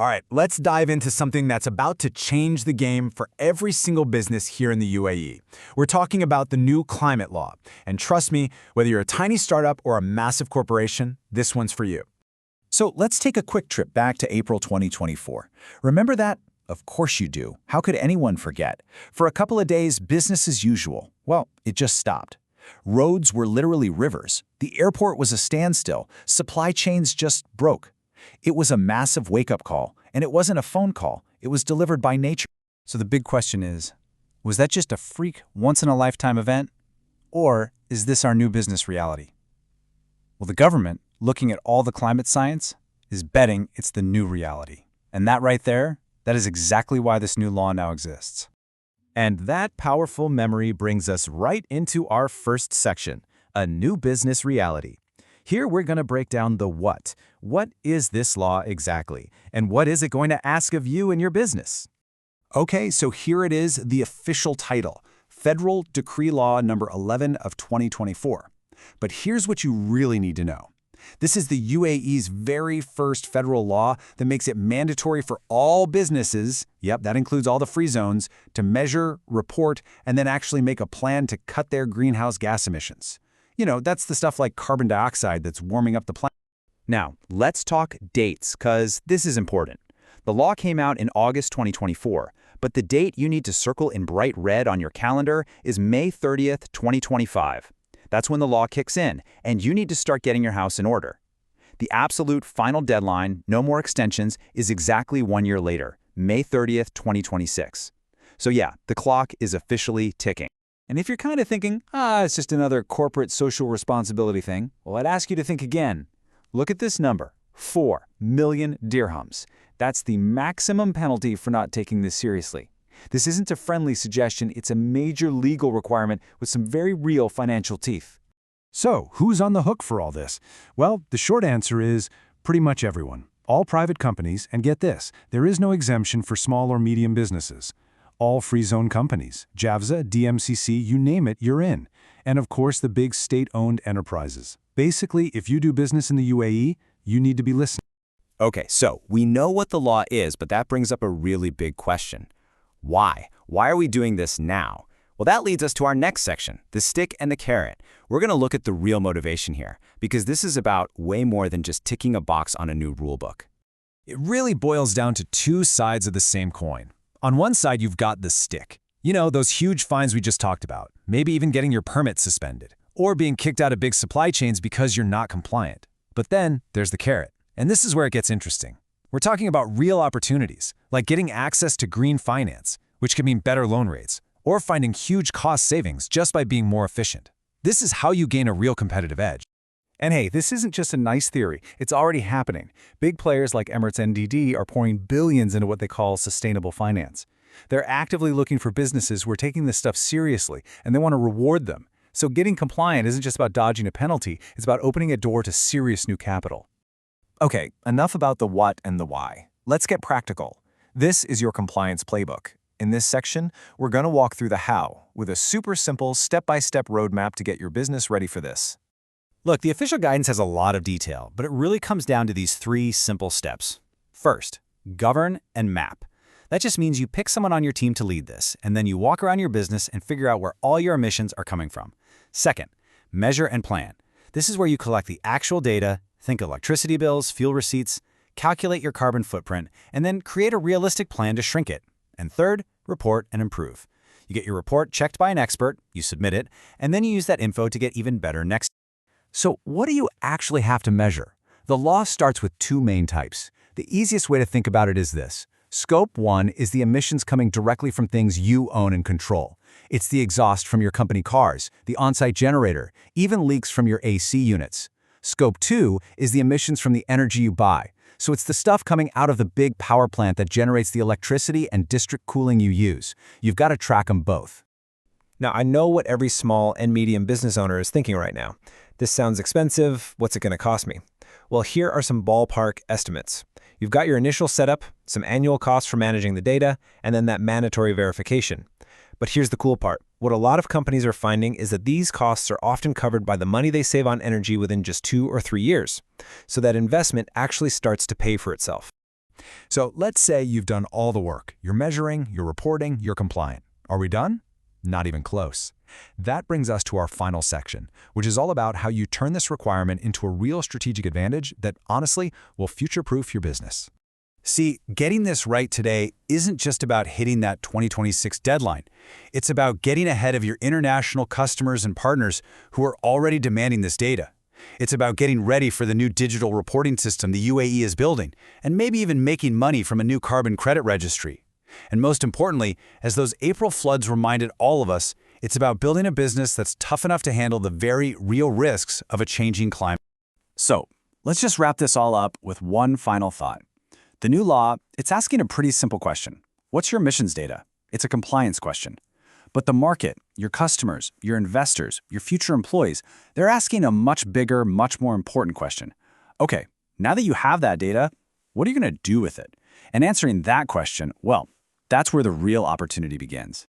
All right, let's dive into something that's about to change the game for every single business here in the UAE. We're talking about the new climate law. And trust me, whether you're a tiny startup or a massive corporation, this one's for you. So let's take a quick trip back to April 2024. Remember that? Of course you do. How could anyone forget? For a couple of days, business as usual. Well, it just stopped. Roads were literally rivers. The airport was a standstill. Supply chains just broke. It was a massive wake-up call, and it wasn't a phone call. It was delivered by nature. So the big question is, was that just a freak, once-in-a-lifetime event? Or is this our new business reality? Well, the government, looking at all the climate science, is betting it's the new reality. And that right there, that is exactly why this new law now exists. And that powerful memory brings us right into our first section, a new business reality. Here we're going to break down the what. What is this law exactly? And what is it going to ask of you and your business? Okay, so here it is, the official title, Federal Decree Law Number 11 of 2024. But here's what you really need to know. This is the UAE's very first federal law that makes it mandatory for all businesses, yep, that includes all the free zones, to measure, report, and then actually make a plan to cut their greenhouse gas emissions. You know, that's the stuff like carbon dioxide that's warming up the planet. Now, let's talk dates, because this is important. The law came out in August 2024, but the date you need to circle in bright red on your calendar is May 30th, 2025. That's when the law kicks in, and you need to start getting your house in order. The absolute final deadline, no more extensions, is exactly 1 year later, May 30th, 2026. So yeah, the clock is officially ticking. And if you're kind of thinking, it's just another corporate social responsibility thing, well, I'd ask you to think again. Look at this number, 4 million dirhams. That's the maximum penalty for not taking this seriously. This isn't a friendly suggestion, it's a major legal requirement with some very real financial teeth. So, who's on the hook for all this? Well, the short answer is pretty much everyone. All private companies, and get this, there is no exemption for small or medium businesses. All free zone companies, JAVZA, DMCC, you name it, you're in. And of course, the big state-owned enterprises. Basically, if you do business in the UAE, you need to be listening. Okay, so we know what the law is, but that brings up a really big question. Why? Why are we doing this now? Well, that leads us to our next section, the stick and the carrot. We're going to look at the real motivation here, because this is about way more than just ticking a box on a new rulebook. It really boils down to two sides of the same coin. On one side, you've got the stick. You know, those huge fines we just talked about, maybe even getting your permit suspended, or being kicked out of big supply chains because you're not compliant. But then there's the carrot. And this is where it gets interesting. We're talking about real opportunities, like getting access to green finance, which can mean better loan rates, or finding huge cost savings just by being more efficient. This is how you gain a real competitive edge. And hey, this isn't just a nice theory. It's already happening. Big players like Emirates NDD are pouring billions into what they call sustainable finance. They're actively looking for businesses who are taking this stuff seriously, and they want to reward them. So getting compliant isn't just about dodging a penalty, it's about opening a door to serious new capital. Okay, enough about the what and the why. Let's get practical. This is your compliance playbook. In this section, we're going to walk through the how, with a super simple step-by-step roadmap to get your business ready for this. Look, the official guidance has a lot of detail, but it really comes down to these 3 simple steps. First, govern and map. That just means you pick someone on your team to lead this, and then you walk around your business and figure out where all your emissions are coming from. Second, measure and plan. This is where you collect the actual data, think electricity bills, fuel receipts, calculate your carbon footprint, and then create a realistic plan to shrink it. And third, report and improve. You get your report checked by an expert, you submit it, and then you use that info to get even better next. So what do you actually have to measure? The law starts with 2 main types. The easiest way to think about it is this. Scope 1 is the emissions coming directly from things you own and control. It's the exhaust from your company cars, the on-site generator, even leaks from your AC units. Scope 2 is the emissions from the energy you buy. So it's the stuff coming out of the big power plant that generates the electricity and district cooling you use. You've got to track them both. Now, I know what every small and medium business owner is thinking right now. This sounds expensive. What's it going to cost me? Well, here are some ballpark estimates. You've got your initial setup, some annual costs for managing the data, and then that mandatory verification. But here's the cool part. What a lot of companies are finding is that these costs are often covered by the money they save on energy within just 2 or 3 years. So that investment actually starts to pay for itself. So let's say you've done all the work. You're measuring, you're reporting, you're compliant. Are we done? Not even close. That brings us to our final section, which is all about how you turn this requirement into a real strategic advantage that, honestly, will future-proof your business. See, getting this right today isn't just about hitting that 2026 deadline. It's about getting ahead of your international customers and partners who are already demanding this data. It's about getting ready for the new digital reporting system the UAE is building, and maybe even making money from a new carbon credit registry. And most importantly, as those April floods reminded all of us, it's about building a business that's tough enough to handle the very real risks of a changing climate. So, let's just wrap this all up with one final thought. The new law, it's asking a pretty simple question. What's your emissions data? It's a compliance question. But the market, your customers, your investors, your future employees, they're asking a much bigger, much more important question. Okay, now that you have that data, what are you going to do with it? And answering that question, well, that's where the real opportunity begins.